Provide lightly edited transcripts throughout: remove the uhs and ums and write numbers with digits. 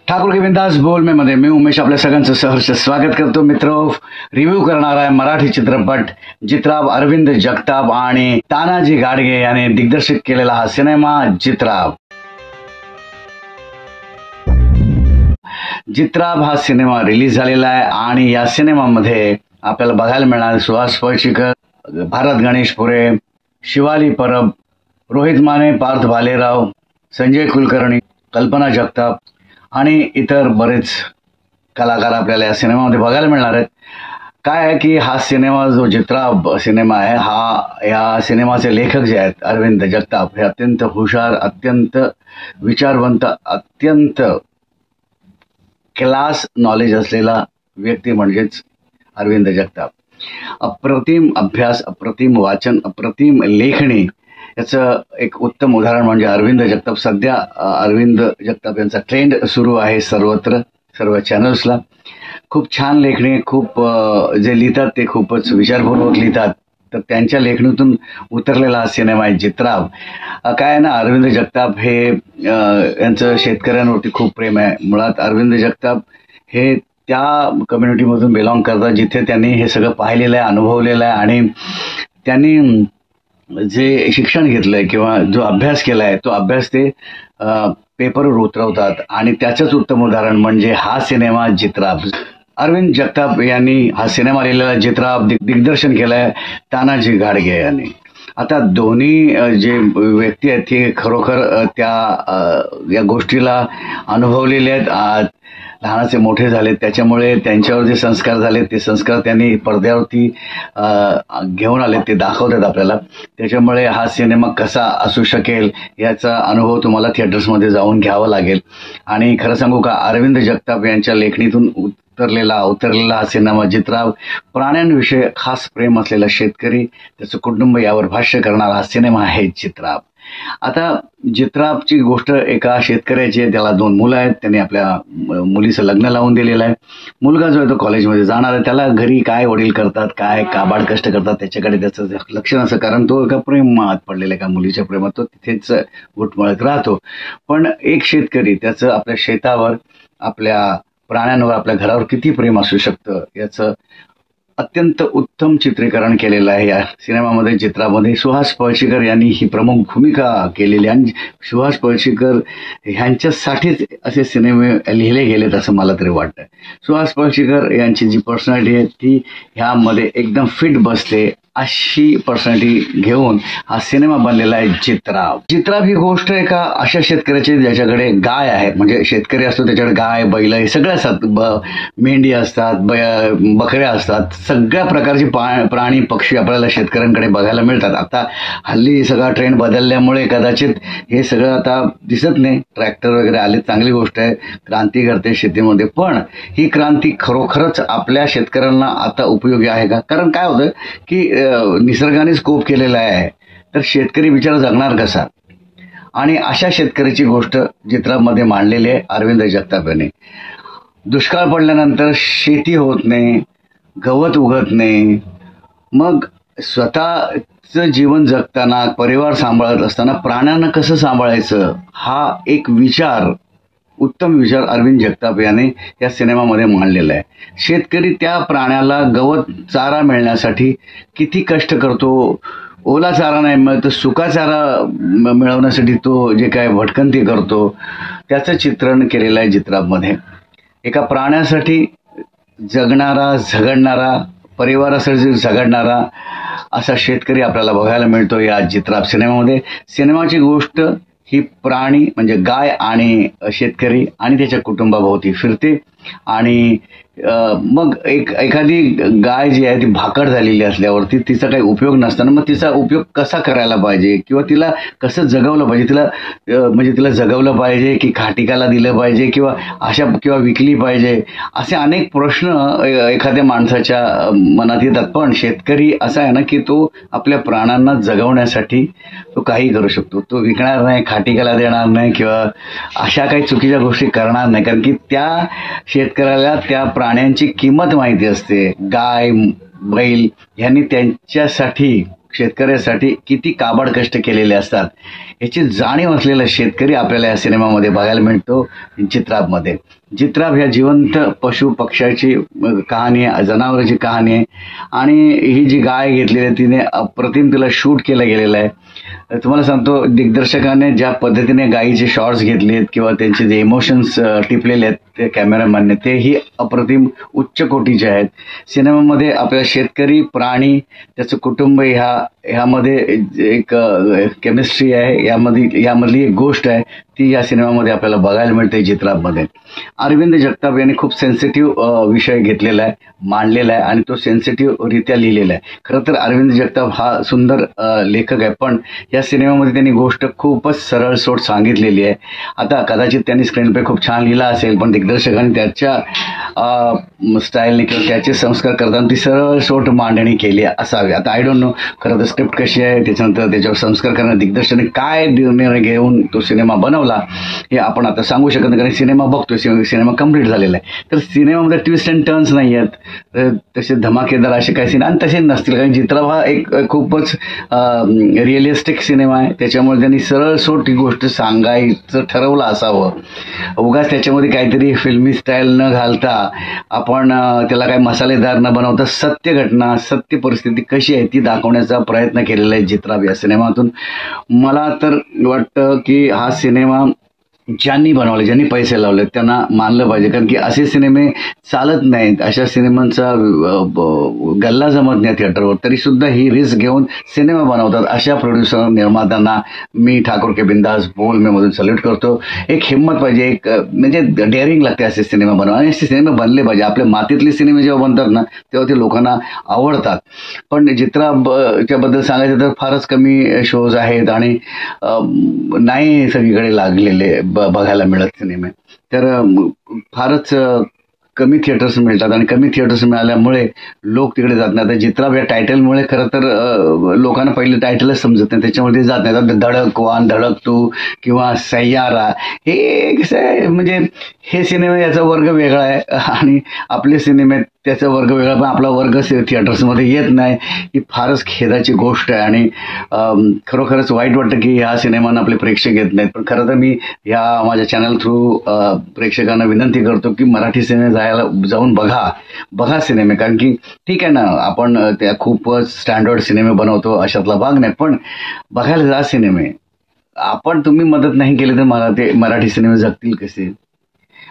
ठाकुर के बिंदास बोल में मध्ये मी उमेश आपल्या सगळ्यांचं सहर्ष स्वागत करतो. मित्र, रिव्ह्यू करणार आहे मराठी चित्रपट जित्राब अरविंद जगताप आणि तानाजी गाडगे याने दिग्दर्शित केलेला हा सिनेमा जित्राब. जित्राब हा सिनेमा रिलीज झालेला आहे आणि या सिनेमामध्ये आपल्याला बघायला मिळणार सुहास पळशीकर, भारत गणेश पुरे, शिवाली परब, रोहित माने, पार्थ भालेराव, संजय कुलकर्णी, कल्पना जगताप आणि इतर बरेच कलाकार आपल्याला या सिनेमामध्ये बघायला मिळणार आहेत. काय आहे की हा सिनेमा जो जित्राब सिनेमा आहे या सिनेमाचे लेखक जे आहेत अरविंद जगताप हे अत्यंत हुशार, अत्यंत विचारवंत, अत्यंत क्लास नॉलेज असलेला व्यक्ती म्हणजेच अरविंद जगताप. अप्रतिम अभ्यास, अप्रतिम वाचन, अप्रतिम लेखणी याचं एक उत्तम उदाहरण म्हणजे अरविंद जगताप. सध्या अरविंद जगताप यांचा ट्रेंड सुरू आहे सर्वत्र, सर्व चॅनल्सला. खूप छान लेखणी, खूप जे लिहितात ते खूपच विचारपूर्वक लिहितात. तर त्यांच्या लेखणीतून उतरलेला हा सिनेमा आहे जित्राब. काय आहे ना, अरविंद जगताप हे यांचं शेतकऱ्यांवरती खूप प्रेम आहे. मुळात अरविंद जगताप हे त्या कम्युनिटीमधून बिलॉंग करतात जिथे त्यांनी हे सगळं पाहिलेलं आहे, अनुभवलेलं आहे आणि त्यांनी जे शिक्षण घेतलंय किंवा जो अभ्यास केलाय तो अभ्यास ते पेपरवर उतरवतात आणि त्याचंच उत्तम उदाहरण म्हणजे हा सिनेमा जित्राब. अरविंद जगताप यांनी हा सिनेमा लिहिलेला जित्राब दिग्दर्शन केलंय तानाजी गाडगे यांनी. आता दोन्ही जे व्यक्ती आहेत ते खरोखर या गोष्टीला अनुभवलेले आहेत, लहानाचे मोठे झाले, त्याच्यामुळे त्यांच्यावर जे संस्कार झाले ते संस्कार त्यांनी पडद्यावरती घेऊन आले, ते दाखवतात आपल्याला. त्याच्यामुळे हा सिनेमा कसा असू शकेल याचा अनुभव तुम्हाला थिएटर्समध्ये जाऊन घ्यावा लागेल. आणि खरं सांगू का, अरविंद जगताप यांच्या लेखणीतून उतरलेला हा सिनेमा जित्राब प्राण्यांविषयी खास प्रेम असलेला शेतकरी, त्याचं कुटुंब यावर भाष्य करणारा हा सिनेमा आहे जित्राब. आता जित्राबची गोष्ट एका शेतकऱ्याची आहे. त्याला 2 मुलं आहेत. त्यांनी आपल्या मुलीचं लग्न लावून दिलेलं आहे. मुलगा जो आहे तो कॉलेजमध्ये जाणार आहे. त्याला घरी काय वडील करतात, काय काबाड कष्ट करतात त्याच्याकडे त्याचं लक्ष नसतं, कारण तो एका प्रेमात पडलेला, एका मुलीच्या प्रेमात तो तिथेच घुटमळत राहतो. पण एक शेतकरी त्याचं आपल्या शेतावर, आपल्या प्राण्यांवर, आपल्या घरावर किती प्रेम असू शकतं याचं अत्यंत उत्तम चित्रीकरण केलेलं आहे या सिनेमामध्ये. चित्रामध्ये सुहास पळशीकर यांनी ही प्रमुख भूमिका केलेली आणि सुहास पळशीकर ह्यांच्यासाठीच असे सिनेमे लिहिले गेलेत असं मला तरी वाटतं. सुहास पळशीकर यांची जी पर्सनॅलिटी आहे ती ह्यामध्ये एकदम फिट बसते, अशी पर्सनॅलिटी घेऊन हा सिनेमा बनलेला आहे जित्राब. जित्राब ही गोष्ट एका अशा शेतकऱ्याची ज्याच्याकडे गाय आहे, म्हणजे शेतकरी असतो त्याच्याकडे गाय, बैल हे सगळे असतात, मेंढी असतात, बकऱ्या असतात, सगळ्या प्रकारचे प्राणी पक्षी आपल्याला शेतकऱ्यांकडे बघायला मिळतात. आता हल्ली सगळा ट्रेंड बदलल्यामुळे कदाचित हे सगळं आता दिसत नाही. ट्रॅक्टर वगैरे आले, चांगली गोष्ट आहे, क्रांती घडते शेतीमध्ये. पण ही क्रांती खरोखरच आपल्या शेतकऱ्यांना आता उपयोगी आहे का? कारण काय होतं की निसर्गानेच कोप केलेला आहे, तर शेतकरी बिचारा जगणार कसा? आणि अशा शेतकऱ्याची गोष्ट जित्राबमध्ये मांडलेली आहे अरविंद जगताप यांनी. दुष्काळ पडल्यानंतर शेती होत नाही, गवत उगत नाही, मग स्वतःचं जीवन जगताना, परिवार सांभाळत असताना प्राण्यांना कसं सांभाळायचं हा एक विचार, उत्तम विचार अरविंद जगताप याने या सिनेमामध्ये मांडलेला आहे. शेतकरी त्या प्राण्याला गवत, चारा मिळण्यासाठी किती कष्ट करतो. ओला चारा नाही मिळत तर सुका चारा मिळवण्यासाठी तो जे काय भटकंती करतो त्याचं चित्रण केलेलं आहे जित्राबमध्ये. एका प्राण्यासाठी जगणारा, झगडणारा, परिवारासाठी झगडणारा असा शेतकरी आपल्याला बघायला मिळतो या जित्राब सिनेमामध्ये. सिनेमाची गोष्ट ही प्राणी म्हणजे गाय आणि शेतकरी आणि त्याच्या कुटुंबाभोवती फिरते. आणि मग एखादी गाय जी आहे ती भाकड झालेली असल्यावरती तिचा काही उपयोग नसताना मग तिचा उपयोग कसा करायला पाहिजे किंवा तिला कसं जगवलं पाहिजे, तिला जगवलं पाहिजे की खाटिकाला दिलं पाहिजे किंवा विकली पाहिजे, असे अनेक प्रश्न एखाद्या माणसाच्या मनात येतात. पण शेतकरी असा आहे ना की तो आपल्या प्राण्यांना जगवण्यासाठी तो काही करू शकतो. तो विकणार नाही, खाटिकाला देणार नाही किंवा अशा काही चुकीच्या गोष्टी करणार नाही, कारण की त्या शेतकऱ्याला त्या प्राण्यांची किंमत माहिती असते. गाय, बैल यांनी त्यांच्यासाठी, शेतकऱ्यासाठी किती काबाड कष्ट केलेले असतात याची जाणीव असलेला शेतकरी आपल्याला या सिनेमामध्ये बघायला मिळतो चित्राबमध्ये. चित्राब ह्या जिवंत पशु पक्ष्याची कहाणी आहे, जनावरांची कहाणी आहे. आणि ही जी गाय घेतलेली आहे तिने अप्रतिम तिला शूट केलं गेलेलं आहे. तुम्हाला सांगतो, दिग्दर्शकाने ज्या पद्धतीने गायीचे शॉट्स घेतलेत किंवा त्यांचे जे इमोशन्स टिपलेले आहेत ते कॅमेरामॅनने, तेही अप्रतिम उच्च कोटीचे आहेत. सिनेमामध्ये आपल्याला शेतकरी, प्राणी, त्याचं कुटुंब ह्यामध्ये एक केमिस्ट्री आहे, यामधली एक गोष्ट आहे ती या सिनेमामध्ये आपल्याला बघायला मिळते चित्रामध्ये. अरविंद जगताप यांनी खूप सेन्सिटिव्ह विषय घेतलेला आहे, मांडलेला आहे आणि तो सेन्सिटिव्ह रित्या लिहिलेला आहे. खरं तर अरविंद जगताप हा सुंदर लेखक आहे, पण या सिनेमामध्ये त्यांनी गोष्ट खूपच सरळ सोट सांगितलेली आहे. आता कदाचित त्यांनी स्क्रीन प्ले खूप छान लिहिला असेल, पण दिग्दर्शकाने त्याच्या स्टाईलने किंवा त्याचे संस्कार करताना ती सरळ सोट मांडणी केली असावी. आता आय डोंट नो खरं तर स्क्रिप्ट कशी आहे, त्याच्यानंतर त्याच्यावर संस्कार करणाऱ्या दिग्दर्शकाने काय निर्णय घेऊन तो सिनेमा बनवला हे आपण आता सांगू शकत नाही, कारण सिनेमा बघतोय, सिनेमा कम्प्लीट झालेला आहे. तर सिनेमामध्ये ट्विस्ट अँड टर्न्स नाही आहेत, तसे धमाकेदार असे काही सिनेमा आणि तसे नसतील, कारण चित्राब हा एक खूपच रिअलिस्टिक सिनेमा आहे. त्याच्यामुळे त्यांनी सरळ सोट ही गोष्ट सांगायचं ठरवलं असावं. उगाच त्याच्यामध्ये काहीतरी फिल्मी स्टाईल न घालता आपण त्याला काही मसालेदार न बनवता सत्य घटना, सत्य परिस्थिती कशी आहे ती दाखवण्याचा प्रयत्न केलेला आहे चित्राब या सिनेमातून. मला तर वाटतं की हा सिनेमा ज्यांनी बनवले, ज्यांनी पैसे लावले त्यांना मानलं पाहिजे, कारण की असे सिनेमे चालत नाहीत. अशा सिनेमांचा गल्ला जमत नाही थिएटरवर, तरी सुद्धा ही रिस्क घेऊन सिनेमा बनवतात. अशा प्रोड्युसर, निर्मात्यांना मी ठाकूर के बिंदास बोल मी मधून सल्यूट करतो. एक हिंमत पाहिजे, एक म्हणजे डेअरिंग लागते असे सिनेमा बनवा आणि असे सिनेमे बनले पाहिजे. आपल्या मातीतले सिनेमे जेव्हा बनतात ना तेव्हा ते लोकांना आवडतात. पण चित्राबद्दल सांगायचं तर फारच कमी शोज आहेत आणि नाही सगळीकडे लागलेले बघायला मिळत सिनेमे, तर फारच कमी थिएटर्स मिळतात आणि कमी थिएटर्स मिळाल्यामुळे लोक तिकडे जात नाही. आता चित्राब या टायटलमुळे खरं तर लोकांना पहिले टायटलच समजत नाही, त्याच्यामुळे ते जात नाही. आता धडक वन, धडक टू किंवा सय्यारा हे कसं आहे, म्हणजे हे सिनेमे याचा वर्ग वेगळा आहे आणि आपले सिनेमे त्याचा वर्ग वेगळा, पण आपला वर्ग थिएटर्समध्ये येत नाही. ही फारच खेदाची गोष्ट आहे आणि खरोखरच वाईट वाटतं की ह्या सिनेमांना आपले प्रेक्षक येत नाहीत. पण खरं तर मी ह्या माझ्या चॅनल थ्रू प्रेक्षकांना विनंती करतो की मराठी सिनेमे जाऊन बघा सिनेमे, कारण की ठीक आहे ना, आपण त्या खूपच स्टँडर्ड सिनेमे बनवतो अशातला भाग नाही, पण बघायला जा सिनेमे. तुम्ही मदत नाही केली तर मला ते मराठी सिनेमे जगतील कसे?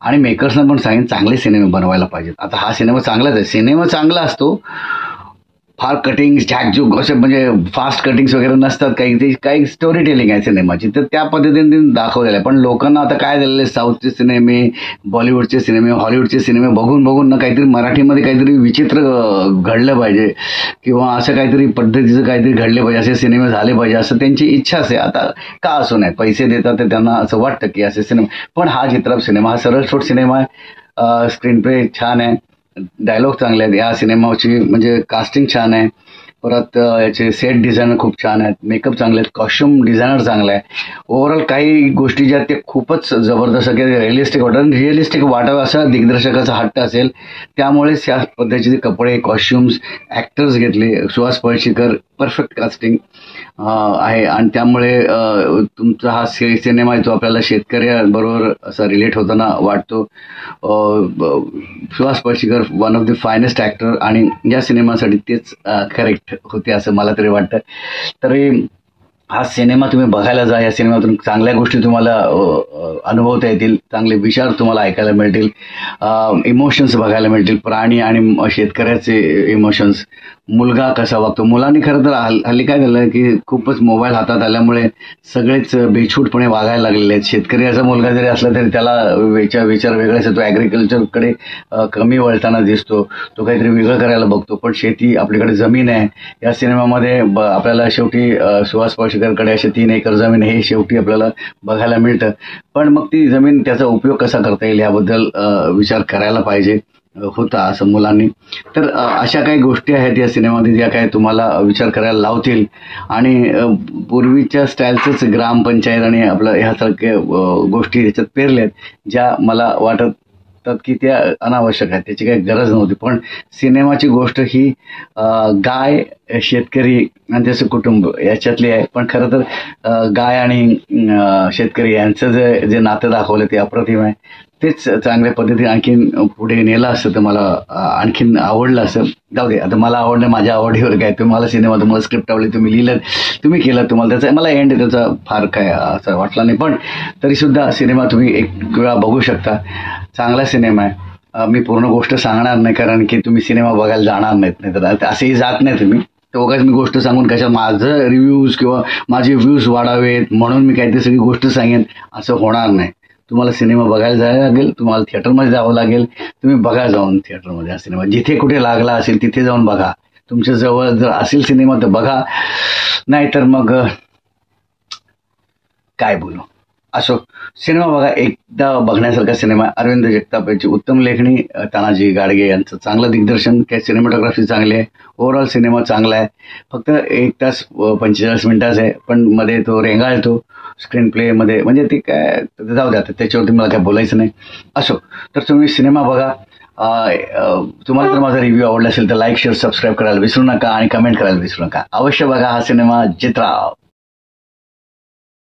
आणि मेकर्सना पण सांगेन चांगले सिनेमे बनवायला पाहिजेत. आता हा सिनेमा चांगलाच आहे, सिनेमा चांगला असतो, फार कटिंग झॅकझूक असे म्हणजे फास्ट कटिंग्स वगैरे नसतात, काही स्टोरी टेलिंग आहे सिनेमाची, तर त्या पद्धतीने दाखवलेलं आहे. पण लोकांना आता काय झालेलं आहे, साऊथचे सिनेमे, बॉलिवूडचे सिनेमे, हॉलिवूडचे सिनेमे बघून ना काहीतरी मराठीमध्ये काहीतरी विचित्र घडलं पाहिजे किंवा असं काहीतरी पद्धतीचं काहीतरी घडले पाहिजे, असे सिनेमे झाले पाहिजे असं त्यांची इच्छा असते. आता का असू नये, पैसे देतात तर त्यांना असं वाटतं की असे सिनेमा. पण हा चित्राब सिनेमा हा सरळ सोट सिनेमा आहे, स्क्रीन प्ले छान आहे, डायलॉग चांगले आहेत या सिनेमाची, म्हणजे कास्टिंग छान आहे, परत याचे सेट डिझायनर खूप छान आहेत, मेकअप चांगले आहेत, कॉस्ट्युम डिझायनर चांगला आहे. ओव्हरऑल काही गोष्टी ज्या ते खूपच जबरदस्त रिअलिस्टिक वाटतात. रिअलिस्टिक वाटावं असा दिग्दर्शकाचा हट्ट असेल, त्यामुळेच या पद्धतीचे कपडे, कॉस्ट्युम्स, ॲक्टर्स घेतले. सुहास पळशीकर परफेक्ट कास्टिंग आहे आणि त्यामुळे तुमचा हा सिनेमा आहे तो आपल्याला शेतकऱ्याबरोबर असा रिलेट होताना वाटतो. Suhas Palshikar one of the finest actor आणि या सिनेमासाठी तेच करेक्ट होते असं मला तरी वाटतं. तरी हा सिनेमा तुम्ही बघायला जा. या सिनेमातून चांगल्या गोष्टी तुम्हाला अनुभवता येतील, चांगले विचार तुम्हाला ऐकायला मिळतील, इमोशन्स बघायला मिळतील, प्राणी आणि शेतकऱ्याचे इमोशन्स, मुलगा कसा वागतो. मुलांनी खरं तर हल्ली काय झालं की खूपच मोबाईल हातात आल्यामुळे सगळेच बेछूटपणे वागायला लागलेले आहेत. शेतकऱ्याचा मुलगा जरी असला तरी त्याला विचार वेगळे असतो, ॲग्रिकल्चरकडे कमी वळताना दिसतो, तो काहीतरी वेगळं करायला बघतो. पण शेती, आपल्याकडे जमीन आहे. या सिनेमामध्ये आपल्याला शेवटी सुहास पळशीकरकडे अशी 3 एकर जमीन हे शेवटी आपल्याला बघायला मिळतं. पण मग ती जमीन त्याचा उपयोग कसा करता येईल याबद्दल विचार करायला पाहिजे होता असं मुलांनी. तर अशा काही गोष्टी आहेत या सिनेमामध्ये ज्या काय तुम्हाला विचार करायला लावतील आणि पूर्वीच्या स्टाईलचंच ग्रामपंचायत आणि आपलं ह्यासारख्या गोष्टी ह्याच्यात पेरल्यात ज्या मला वाटत वाटतात की त्या अनावश्यक आहेत, त्याची काही गरज नव्हती. पण सिनेमाची गोष्ट ही गाय, शेतकरी आणि त्याचं कुटुंब याच्यातली आहे. पण खरं तर गाय आणि शेतकरी यांचं जे नातं दाखवलं ते अप्रतिम आहे. तेच चांगल्या पद्धतीने आणखीन पुढे नेलं असतं तर मला आणखीन आवडलं असतं. जाऊ दे, आता मला आवडलं, माझ्या आवडीवर काय. तुम्हाला सिनेमा, तुम्हाला स्क्रिप्ट आवडली, तुम्ही लिहिलं, तुम्ही केलं, तुम्हाला त्याचा मला एंड त्याचा फार काय असं वाटला नाही. पण तरी सुद्धा सिनेमा तुम्ही एक वेळा बघू शकता. चांगला सिनेमा आहे. मी पूर्ण गोष्ट सांगणार नाही कारण की तुम्ही सिनेमा बघायला जाणार नाहीत, नाही तर असेही जात नाही तुम्ही. तर उगाच मी गोष्ट सांगून कशा माझं रिव्ह्यूज किंवा माझे व्ह्यूज वाढावेत म्हणून मी काहीतरी सगळी गोष्ट सांगेन असं होणार नाही. तुम्हाला सिनेमा बघायला जायला लागेल, तुम्हाला थिएटरमध्ये जावं लागेल. तुम्ही बघा जाऊन थिएटरमध्ये हा सिनेमा. जिथे कुठे लागला असेल तिथे जाऊन बघा. तुमच्या जवळ जर असेल सिनेमा तर बघा, नाहीतर मग काय बोलू. असो, सिनेमा बघा, एकदा बघण्यासारखा सिनेमा. अरविंद जगताप यांची उत्तम लेखणी, तानाजी गाडगे यांचं चांगलं दिग्दर्शन, काय सिनेमॅटोग्राफी चांगली आहे. ओव्हरऑल सिनेमा चांगला आहे. फक्त 1 तास 45 मिनिटाचा आहे, पण मध्ये तो रेंगाळतो स्क्रीन प्लेमध्ये. म्हणजे ते काय जाऊ द्या, त्याच्यावरती मला काय बोलायचं नाही. असो, तर तुम्ही सिनेमा बघा. तुम्हाला जर माझा रिव्ह्यू आवडला असेल तर लाईक, शेअर, सबस्क्राईब करायला विसरू नका आणि कमेंट करायला विसरू नका. अवश्य बघा हा सिनेमा. जित राव.